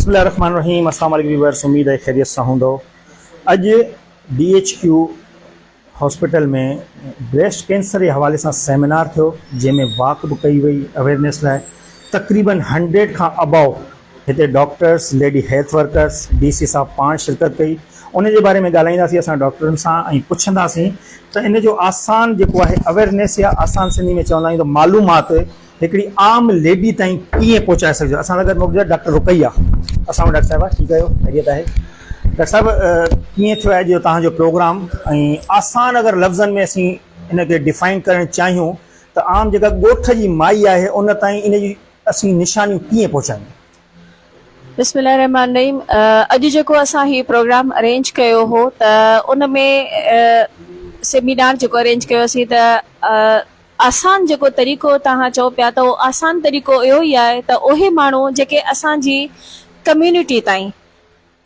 बिस्मिल्लाहिर्रहमानिर्रहीम। अस्सलाम वालेकुम व्यूअर्स, उम्मीद है खैरियत सां हूंदो। अॼु DHQ हॉस्पिटल में ब्रेस्ट कैंसर जे हवाले सां सेमिनार थियो, जंहिंमें वाक बि कई वई अवेयरनेस लाइ। तक़रीबन 100 खां अबव हिते doctors, lady health workers, DC साहब पाण शिरकत कई। उन जे बारे में ॻाल्हाईंदासीं असां डॉक्टरनि सां ऐं पुछंदासीं त इन जो आसान जेको आहे अवेयरनेस, या आसान सिंधी में चवंदा आहियूं त मालूमात हिकिड़ी आम लेडी ताईं कीअं पहुचाए सघिजे। असां सां गॾु मौजूदु डॉक्टर रुकैया। असां डॉक्टर साहिबा ठीकु आहियो? खैरियत आहे? डॉक्टर साहिबु, कीअं थियो आहे जो तव्हांजो प्रोग्राम, ऐं आसान अगरि लफ़्ज़नि में असीं इनखे डिफाइन करणु चाहियूं त आम जेका ॻोठ जी माई आहे उन ताईं इन जी असीं निशानियूं कीअं पहुचायूं? बिस्मिल्लाहिर्रहमानिर्रहीम। अॼु जेको असां हीउ प्रोग्राम अरेंज कयो हो त उन में सेमिनार जेको अरेंज कयोसीं त आसान जेको तरीक़ो तव्हां चओ पिया त उहो आसान तरीक़ो इहो ई आहे त उहे माण्हू जेके असांजी कम्यूनिटी ताईं,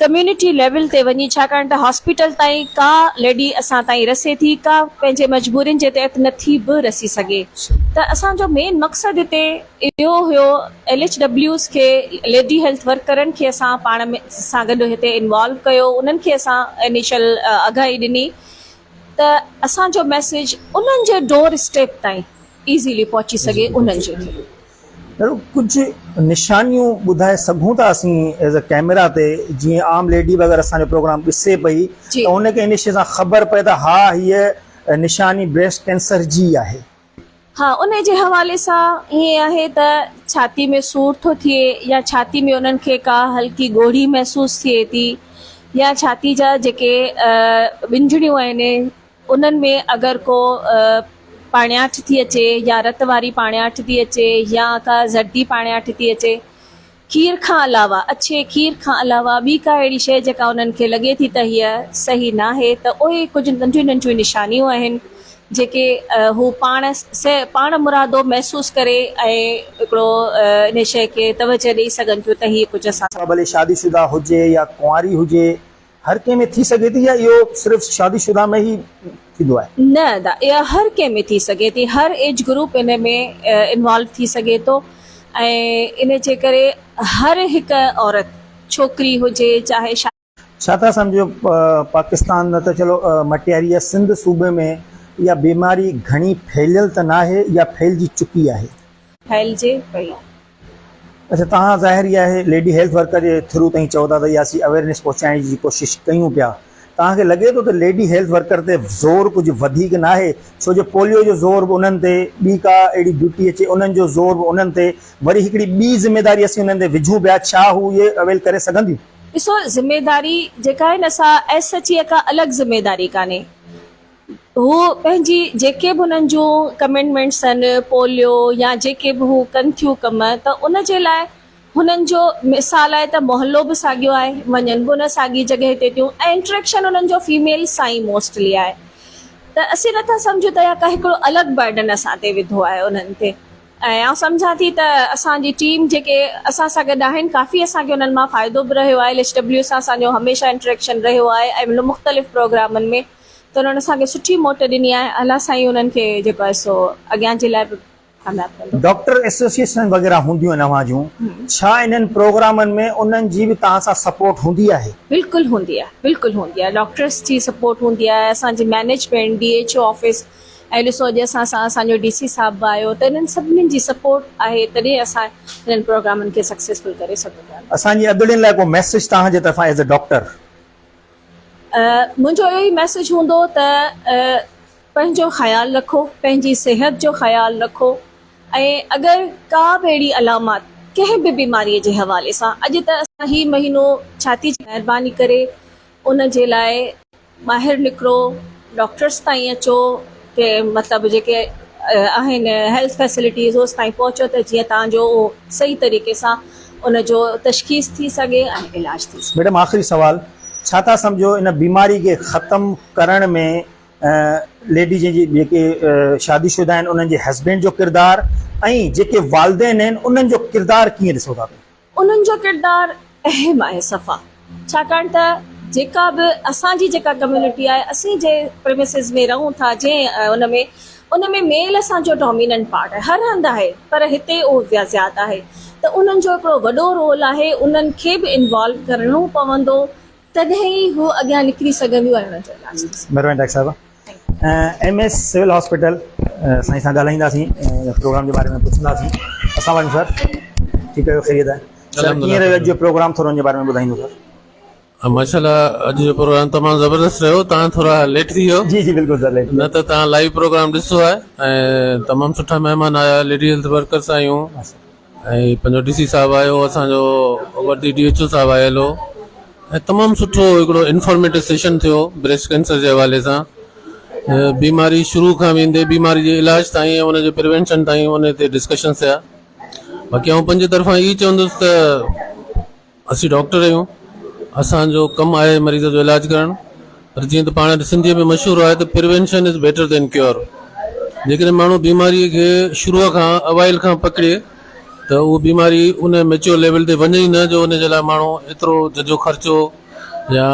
कम्यूनिटी लेवल ते वञी, छाकाणि त हॉस्पिटल ताईं का लेडी असां ताईं रसे थी, का पंहिंजे मजबूरियुनि जे तहत नथी बि रसी सघे। त असांजो मेन मक़सदु हिते इहो हुयो LHWs खे, लेडी हेल्थ वर्करनि खे असां पाण में सां गॾु हिते इन्वॉल्व कयो, उन्हनि खे असां इनिशियल आगाही ॾिनी त असांजो मैसेज उन्हनि जे डोर स्टेप ताईं ईज़ीली पहुची सघे। उन्हनि जे कुझु निशानियूं ॿुधाए सघूं था असीं एज़ अ कैमरा ते, जीअं आम लेडी बि अगरि असांजो प्रोग्राम ॾिसे पई त उनखे इनिशियल सां ख़बर पए त हा हीअ निशानी ब्रेस्ट कैंसर जी आहे? हाँ, उन जे हवाले सां ईअं आहे त छाती में सूर थो थिए, या छाती में उन्हनि खे का हल्की ॻोढ़ी महसूसु थिए थी, या छाती जा जेके विंझणियूं आहिनि उन्हनि में अगरि को पाणियाठ थी अचे, या रत वारी पाणियाठ थी अचे, या का ज़र्दी पाणियाठ थी अचे, खीर खां अलावा, अच्छे खीर खां अलावा ॿी का अहिड़ी शइ जेका उन्हनि खे लॻे थी त हीअ सही न आहे, त उहे कुझु नंढियूं नंढियूं निशानियूं आहिनि जेके हू पाण मुरादो महसूसु करे ऐं हिकिड़ो इन शइ खे तवजह ॾेई सघनि थियूं त हीअ कुझु असां भले शादीशुदा हुजे या कुंवारी हुजे, हर कंहिं में थी सघे थी, या इहो सिर्फ़ु शादीशुदा में ई थींदो आहे? न, इहा हर कंहिं में थी सघे थी, हर एज ग्रुप इन में इन्वॉल्व थी सघे थो। ऐं इन जे करे हर हिकु औरत, छोकिरी हुजे चाहे छा था सम्झो पाकिस्तान न त चलो मटियारी या सिंध सूबे में इहा बीमारी घणी फैलियल त न आहे, या फैलिजी चुकी आहे? फैलिजे पई। अच्छा, तव्हां ज़ाहिर आहे लेडी हेल्थ वर्कर जे थ्रू ताईं चओ था त इहा असीं अवेयरनेस पहुचाइण जी कोशिशि कयूं पिया। तव्हांखे लॻे थो त लेडी हेल्थ वर्कर ते ज़ोर कुझु वधीक न आहे? छो जो पोलियो जो ज़ोर बि उन्हनि ते, ॿी का अहिड़ी ड्यूटी अचे उन्हनि जो ज़ोर बि उन्हनि ते, वरी हिकिड़ी ॿी ज़िमेदारी असीं उन्हनि ते विझूं पिया, छा हू इहे अवेल करे सघंदियूं? ॾिसो, ज़िमेदारी जेका आहे न, असां एज सच का अलॻि ज़िमेदारी कान्हे। हू पंहिंजी जेके बि हुननि जूं कमिटमेंट्स आहिनि, पोलियो या जेके बि हू कनि थियूं कम, त उन जे लाइ हुननि जो मिसाल आहे त मोहल्लो बि साॻियो आहे, वञनि बि उन साॻी जॻह ते थियूं, ऐं इंट्रेक्शन उन्हनि जो फीमेल सां ई मोस्टली आहे। त असीं नथा सम्झूं त का हिकिड़ो अलॻि बर्डन असां ते विधो आहे उन्हनि ते। ऐं आउं सम्झां थी त असांजी टीम जेके असां सां गॾु आहिनि, काफ़ी असांखे उन्हनि मां फ़ाइदो बि रहियो आहे। LHW सां असांजो हमेशह इंट्रेक्शन रहियो आहे, ऐं मुख़्तलिफ़ प्रोग्रामनि में त उन्हनि असांखे सुठी मोट ॾिनी आहे। अलाह साईं उन्हनि खे जेको आहे सो अॻियां जे लाइ बि कामयाबु कंदो। डॉक्टर एसोसिएशन वग़ैरह हूंदियूं आहिनि अव्हां जूं, छा इन्हनि प्रोग्रामनि में उन्हनि जी बि तव्हां सां सपोर्ट हूंदी आहे? बिल्कुलु हूंदी आहे, बिल्कुलु हूंदी आहे। डॉक्टर्स जी सपोर्ट हूंदी आहे, असांजी मैनेजमेंट, DHO ऑफिस, ऐं ॾिसो अॼु असां सां असांजो DC साहब बि आयो, त इन्हनि सभिनीनि जी सपोर्ट आहे, तॾहिं असां इन्हनि प्रोग्रामनि खे सक्सेसफुल करे सघूं था। असांजी अदड़ियुनि लाइ को मैसेज तव्हांजे तरफ़ां एज़ अ डॉक्टर? मुंहिंजो इहो ई मैसेज हूंदो त पंहिंजो ख़्यालु रखो, पंहिंजी सिहत जो ख़्यालु रखो, ऐं अगरि का बि अहिड़ी अलामत कंहिं बि बीमारीअ जे हवाले सां, अॼु त असां हीउ महीनो छाती जी महिरबानी करे उन जे लाइ ॿाहिरि निकिरो, डॉक्टर्स ताईं अचो, के मतिलबु जेके आहिनि हेल्थ फैसिलिटीज़ उस ताईं पहुचो, त जीअं तव्हांजो सही तरीक़े सां उन जो तशख़ीस थी सघे ऐं इलाज थी सघे। मैडम, आख़िरी सवाल, छा था सम्झो इन बीमारी खे ख़तमु करण में लेडी जी जेके शादीशुदा आहिनि उन्हनि जे हस्बैंड जो किरदारु, ऐं जेके वालिदैन आहिनि उन्हनि जो किरदारु कीअं ॾिसो था? उन्हनि जो किरदारु अहम आहे सफ़ा, छाकाणि त जेका बि असांजी जेका कम्यूनिटी आहे, असीं जे प्रेमिसिस में रहूं था, जंहिं उन में उन में मेल असांजो डोमिनेंट पार्ट आहे, हर हंधि आहे, पर हिते उहो ज़्यादा आहे। त उन्हनि जो हिकिड़ो वॾो रोल आहे, उन्हनि खे बि इन्वॉल्व करिणो पवंदो, तॾहिं ई हू अॻियां निकिरी सघंदियूं ऐं हुननि जो इलाजु थी सघे। महिरबानी डॉक्टर साहिबा। MS सिविल हॉस्पिटल साईं सां ॻाल्हाईंदासीं, प्रोग्राम जे बारे में पुछंदासीं। अस्सलाम वालेकुम सर, ठीकु आहे, ख़ैरियत आहे सर? कीअं रहियो अॼु जो प्रोग्राम, थोरो हुन जे बारे में ॿुधाईंदो सर? माशाल्लाह, अॼु जो प्रोग्राम तमामु ज़बरदस्त रहियो। तव्हां थोरा लेट थी वियो, जी जी बिल्कुलु सर, लेट न त तव्हां लाइव प्रोग्राम ॾिसो आहे ऐं तमामु सुठा महिमान आया, लेडी हेल्थ वर्कर्स आहियूं ऐं पंहिंजो DC साहिबु आयो, असांजो वर्दी DHO साहिबु आयल हो ऐं तमामु सुठो हिकिड़ो इंफॉर्मेटिव सेशन थियो ब्रेस्ट कैंसर जे हवाले सां। बीमारी शुरू खां वेंदे बीमारी जे इलाज ताईं ऐं उनजे प्रिवेंशन ताईं उन ते डिस्कशन थिया। बाक़ी आउं पंहिंजे तरफ़ां इहा चवंदुसि त असीं डॉक्टर आहियूं, असांजो कमु आहे मरीज़ जो इलाजु करणु, पर जीअं त पाण सिंधीअ में मशहूरु आहे त prevention is better than cure. जेकॾहिं माण्हू बीमारीअ खे शुरूअ खां अवाइल खां पकिड़े त उहा बीमारी उन मेच्योर लेवल ते वञे ई न, जो उनजे लाइ माण्हू एतिरो जजो ख़र्चो या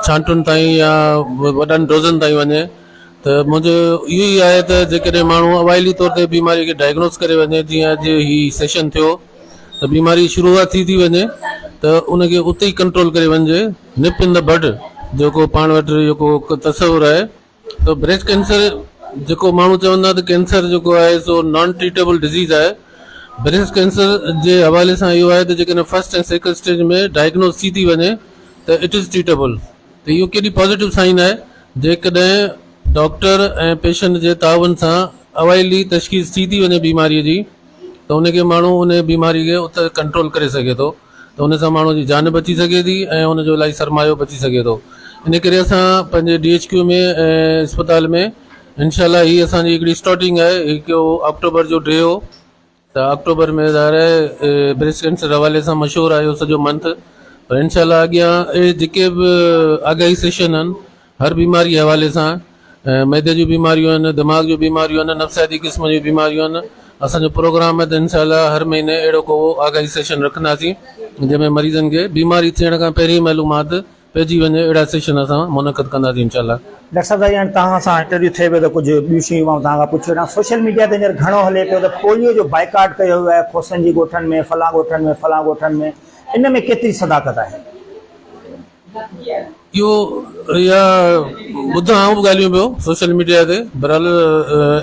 छांटुनि ताईं या वॾनि डोज़नि ताईं वञे। त मुंहिंजो इहो ई आहे त जेकॾहिं माण्हू अवाइली तौर ते बीमारी खे डायग्नोस करे वञे, जीअं अॼु हीउ सेशन थियो त बीमारी शुरूआत थी वञे त उनखे उते ई कंट्रोल करे वञिजे, निप इन द बड जेको पाण वटि जेको तस्वुर आहे। त ब्रेस्ट कैंसर जेको माण्हू चवंदा त कैंसर जेको आहे सो नॉन ट्रीटेबल डिज़ीज़ आहे। ब्रेस्ट कैंसर जे हवाले सां इहो आहे त जेकॾहिं फर्स्ट ऐं सेकंड स्टेज में डायग्नोस थी वञे त इट इज़ ट्रीटेबल। त इहो केॾी पॉज़िटिव साइन आहे जेकॾहिं डॉक्टर ऐं पेशेंट जे तावन सां अवाइली तशख़ीस थी वञे बीमारीअ जी, त उनखे माण्हू उन बीमारी खे उते कंट्रोल करे सघे थो, त उन सां माण्हू जी जान बची सघे थी ऐं उनजो इलाही सरमायो बची सघे थो। इन करे असां पंहिंजे DHQ में ऐं अस्पताल में इनशाला हीअ असांजी हिकिड़ी स्टार्टिंग आहे। हिकु अक्टूबर जो डे हो, त अक्टूबर में ज़ाहिर ब्रेस्ट कैंसर हवाले सां मशहूरु आहे सॼो मंथ, पर इनशाला अॻियां जेके बि आगाही सेशन आहिनि हर बीमारी हवाले सां, मैदे जूं बीमारियूं आहिनि, दिमाग़ जूं बीमारियूं आहिनि, नफ़्सियाती क़िस्म जूं बीमारियूं आहिनि, असांजो प्रोग्राम आहे त इनशाला हर महीने अहिड़ो को आगाही सेशन रखंदासीं जंहिंमें मरीज़नि खे बीमारी थियण खां पहिरीं मालूमात पइजी वञे, अहिड़ा सेशन असां मुनक़द कंदासीं इनशाला। डॉक्टर साहब, हाणे तव्हां सां इंटरव्यू थिए पियो त कुझु ॿियूं शयूं मां तव्हां खां पुछियो। सोशल मीडिया ते हींअर घणो हले पियो त पोलियो जो बाइकाट कयो वियो आहे, खोसनि जी ॻोठनि में, फलां ॻोठनि में, फलां ॻोठनि में, इन में केतिरी सदाकत आहे? इहो इहा ॿुधा आऊं बि ॻाल्हियूं पियो सोशल मीडिया ते, बहरहाल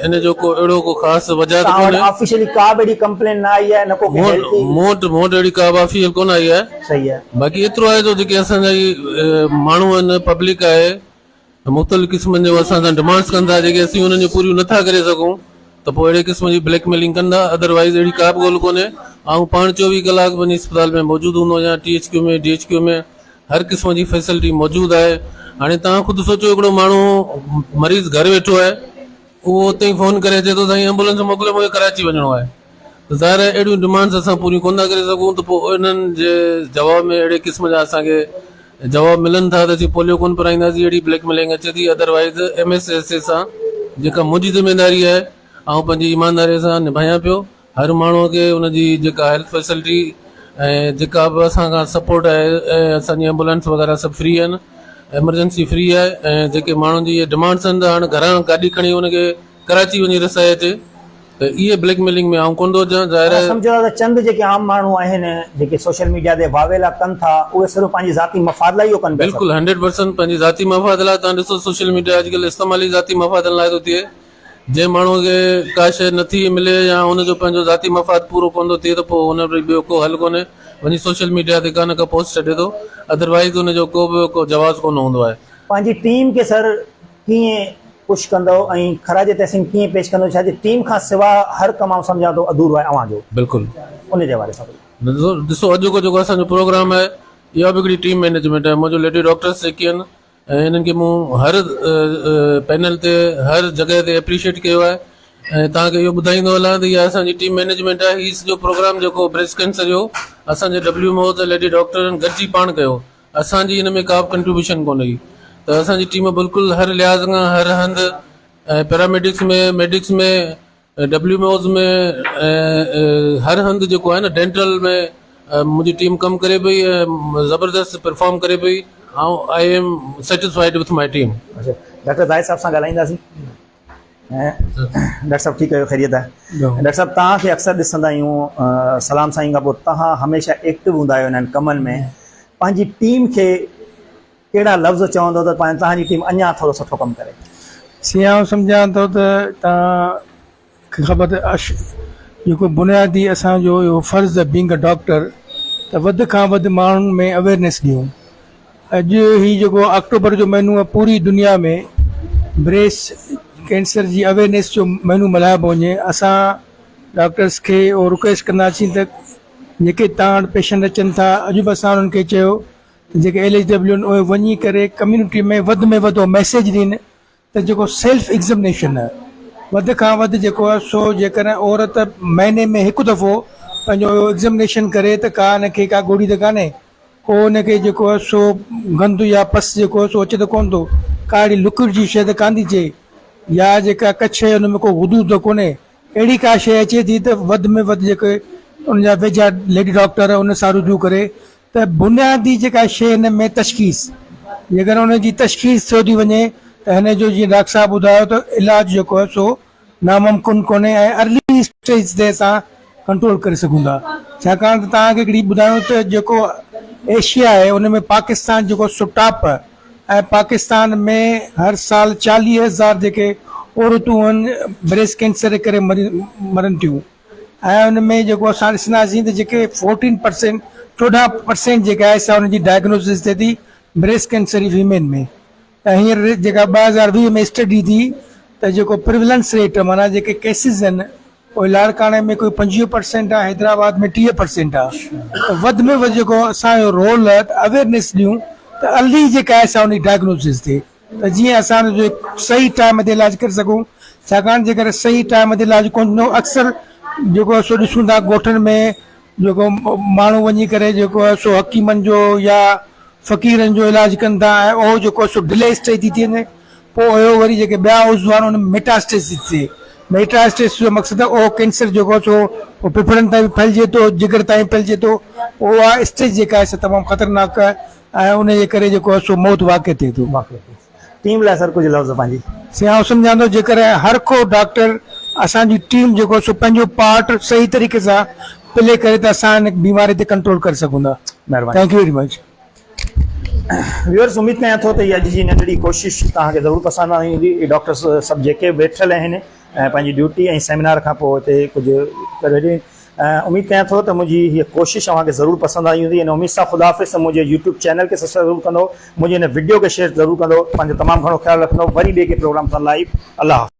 इन जो को अहिड़ो को ख़ासि वजह त कोन्हे। ऑफिशियली का बि अहिड़ी कंप्लेन न आई आहे, न को मूं वटि अहिड़ी का बि ऑफिशियल कोन आई आहे। सही आहे। बाक़ी एतिरो आहे जो जेके असांजा माण्हू आहिनि, पब्लिक आहे, मुख़्तलिफ़ क़िस्मनि जो असां सां डिमांड्स कंदा, जेके असीं उन्हनि जूं पूरियूं नथा करे सघूं त पोइ अहिड़े क़िस्म जी ब्लैकमेलिंग कंदा। अदरवाइज़ अहिड़ी का बि ॻोल्हि कोन्हे। ऐं पाण 24 कलाक पंहिंजी अस्पताल में मौजूदु हूंदो आहियां, THQ में DHQ में हर क़िस्म जी फैसिलिटी मौजूदु आहे। हाणे तव्हां ख़ुदि सोचो, हिकिड़ो माण्हू मरीज़ घर वेठो आहे, उहो उते ई फ़ोन करे अचे थो साईं एम्बुलेंस मोकिलियो, मूंखे कराची वञिणो आहे। त ज़ाहिर आहे अहिड़ियूं डिमांड्स असां पूरियूं कोन था करे सघूं, त पोइ इन्हनि जे जवाब में अहिड़े क़िस्म जा असांखे जवाब मिलनि था त असीं पोलियो कोन पिराईंदासीं, अहिड़ी ब्लैकमेलिंग अचे थी। अदरवाइज़ MSSA सां जेका मुंहिंजी ज़िम्मेदारी आहे ऐं पंहिंजी ईमानदारीअ सां निभायां पियो। हर माण्हूअ खे उनजी जेका हेल्थ फैसिलिटी ऐं जेका बि असां खां सपोर्ट आहे, ऐं असांजी एम्बुलेंस वग़ैरह सभु फ्री आहिनि, एमरजेंसी फ्री आहे। ऐं जेके माण्हुनि जी इहे डिमांड्स आहिनि त हाणे घरां गाॾी खणी हुनखे कराची वञी रसाए अचे, त इहे ब्लैकमेलिंग में आऊं कोन थो अचां। ज़ाहिर आहे सम्झो त चंद जेके आम माण्हू आहिनि जेके सोशल मीडिया ते वावेला कनि था, उहे सिर्फ़ु पंहिंजी ज़ाती मफ़ाद लाइ इहो कनि। बिल्कुलु 100% पंहिंजी ज़ाती मफ़ाद लाइ। तव्हां ॾिसो सोशल मीडिया अॼुकल्ह इस्तेमाल ई ज़ाती मफ़ादनि लाइ थो थिए। जंहिं माण्हूअ खे का शइ नथी मिले या हुनजो पंहिंजो ज़ाती मफ़ाद पूरो कोन थो थिए, त पोइ हुन वटि ॿियो को हल कोन्हे, वञी सोशल मीडिया ते का न का पोस्ट छॾे थो। अदरवाइज़ हुनजो को जवाब कोन हूंदो आहे। पंहिंजी टीम खे सर कीअं पुश कंदो ऐं ख़राज तहसीन कीअं पेश कंदो? छाजे टीम खां सवाइ हर कमु सम्झां थो अधूरो आहे अव्हां जो। बिल्कुलु उन जे हवाले सां ॾिसो, अॼु जेको असांजो प्रोग्राम आहे, इहा बि हिकिड़ी टीम मैनेजमेंट आहे। मुंहिंजो लेडी डॉक्टर्स जेके आहिनि, ऐं हिननि खे मूं हर पैनल ते हर जॻह ते एप्रिशिएट कयो आहे। ऐं तव्हांखे इहो ॿुधाईंदो हलां त इहा असांजी टीम मैनेजमेंट आहे। हीअ सॼो प्रोग्राम जेको ब्रेस्ट कैंसर जो असांजे WMO त लेडी डॉक्टरनि गॾिजी पाण कयो, असांजी हिन में का बि कंट्रीब्यूशन कोन्हे। त असांजी टीम बिल्कुलु हर लिहाज़ खां हर हंधि, ऐं पैरामेडिक्स में, मेडिक्स में, WMOs में, हर हंधि जेको आहे न डेंटल में मुंहिंजी टीम कमु करे पई ऐं ज़बरदस्त परफॉर्म करे पई। ऐं I am satisfied with my team. Doctor Zahid साहब सां ॻाल्हाईंदासीं। डॉक्टर साहब ठीकु आहियो, ख़ैरियत आहे? डॉक्टर साहब तव्हांखे अक्सर ॾिसंदा आहियूं सलाम साईं खां पोइ तव्हां हमेशह एक्टिव हूंदा आहियो हिननि कमनि में। पंहिंजी टीम खे कहिड़ा लफ़्ज़ चवंदो त तव्हांजी टीम अञा थोरो सुठो कमु करे? सियाऊं सम्झां थो त तव्हांखे ख़बर जेको बुनियादी असांजो इहो फ़र्ज़ु आहे बीइंग अ डॉक्टर त वधि खां वधि माण्हुनि में अवेयरनेस ॾियूं। अॼु ही जेको अक्टूबर जो महीनो आहे पूरी दुनिया में ब्रेस्ट कैंसर जी अवेयरनेस जो महीनो मल्हाइबो वञे। असां डॉक्टर्स खे उहो रिक्वेस्ट कंदासीं त जेके तव्हां वटि पेशेंट अचनि था, अॼु बि असां उन्हनि खे चयो त जेके LHW आहिनि उहे वञी करे कम्यूनिटी में वधि मैसेज ॾियनि त जेको सेल्फ एग्ज़ामिनेशन आहे वधि खां वधि जेको आहे सो जेकॾहिं औरत महीने में हिकु दफ़ो पंहिंजो एग्ज़ामिनेशन करे त का हिनखे का गोड़ी त कान्हे, को हुनखे जेको आहे सो गंद या पस जेको आहे सो अचे त कोन थो, का अहिड़ी लिक्विड जी शइ त कान थी अचे, या जेका कच्छ आहे हुन में को हुदूद त कोन्हे, अहिड़ी का शइ अचे थी त वधि में वधि जेके उनजा वेझा लेडी डॉक्टर उन सां रुजू करे त बुनियादी जेका शइ हिन में तशख़ीस, जेकर हुनजी तशख़ीस थियो थी वञे त हिन जो जीअं डॉक्टर साहब ॿुधायो त इलाजु जेको आहे सो नामुमकिन कोन्हे ऐं अर्ली स्टेज ते असां कंट्रोल करे सघूं था। छाकाणि त तव्हांखे हिकिड़ी ॿुधायूं त जेको एशिया आहे उन में पाकिस्तान जेको सो टॉप आहे ऐं पाकिस्तान में हर साल 40,000 जेके औरतूं आहिनि ब्रेस्ट कैंसर जे करे मरनि थियूं ऐं उन में जेको असां ॾिसंदासीं त जेके 14% जेका आहे सा हुनजी डायग्नोसिस थिए थी ब्रेस्ट कैंसर जी वीमेन में। ऐं हींअर जेका 2020 में स्टडी थी त जेको प्रिवलेंस रेट माना जेके केसिस आहिनि उहे लाड़काणे में कोई 25% आहे, हैदराबाद में 30% आहे। त वधि में वधि जेको असांजो रोल आहे त अवेयरनेस ॾियूं त अर्ली जेका आहे सा हुनजी डायग्नोसिस थिए त जीअं असां सही टाइम ते इलाजु करे सघूं। छाकाणि जेकर सही टाइम ते इलाजु कोन थींदो, अक्सर जेको आहे सो ॾिसूं था ॻोठनि में जेको माण्हू वञी करे जेको आहे सो हकीमनि जो या फ़क़ीरनि जो इलाजु कनि था ऐं उहो जेको आहे सो डिले स्टेज थी थी वञे, पोइ उहो वरी जेके ॿिया उज़ू आहिनि उन में मेटास्टेसिस थिए। मेटास्टेसिस जो मक़सदु आहे उहो कैंसर जेको आहे सो उहो फेफड़नि ताईं फैलिजे थो, जिगर ताईं फैलिजे थो, उहा स्टेज जेका आहे तमामु ख़तरनाक आहे ऐं उन जे करे जेको आहे सो मौत वाक़ई थिए थो। टीम लाइ सर कुझु लफ़्ज़ पंहिंजी? सियाऊं सम्झां थो जेकर हर को डॉक्टर असांजी टीम जेको सो पंहिंजो पार्ट सही तरीक़े सां प्ले करे त असां हिन बीमारी ते कंट्रोल करे सघूं था। महिरबानी। Thank U very much. Viewers, उम्मीद कयां थो त इहा अॼु जी नंढड़ी कोशिशि तव्हांखे ज़रूरु पसंदि आई हूंदी। डॉक्टर्स सभु जेके वेठल आहिनि ऐं पंहिंजी ड्यूटी ऐं सेमिनार खां पोइ हिते कुझु करे उम्मीद कयां थो त मुंहिंजी हीअ कोशिशि तव्हांखे ज़रूरु पसंदि आई हूंदी। इन उम्मीद सां ख़ुदा हाफ़िज़। मुंहिंजे यूट्यूब चैनल खे सब्सक्राइब ज़रूरु कंदो, मुंहिंजे हिन वीडियो खे शेयर ज़रूरु कंदो, पंहिंजो तमामु घणो ख़्यालु रखंदो। वरी ॿिए के प्रोग्राम सां लाइव। अल्लाह हाफ़िज़।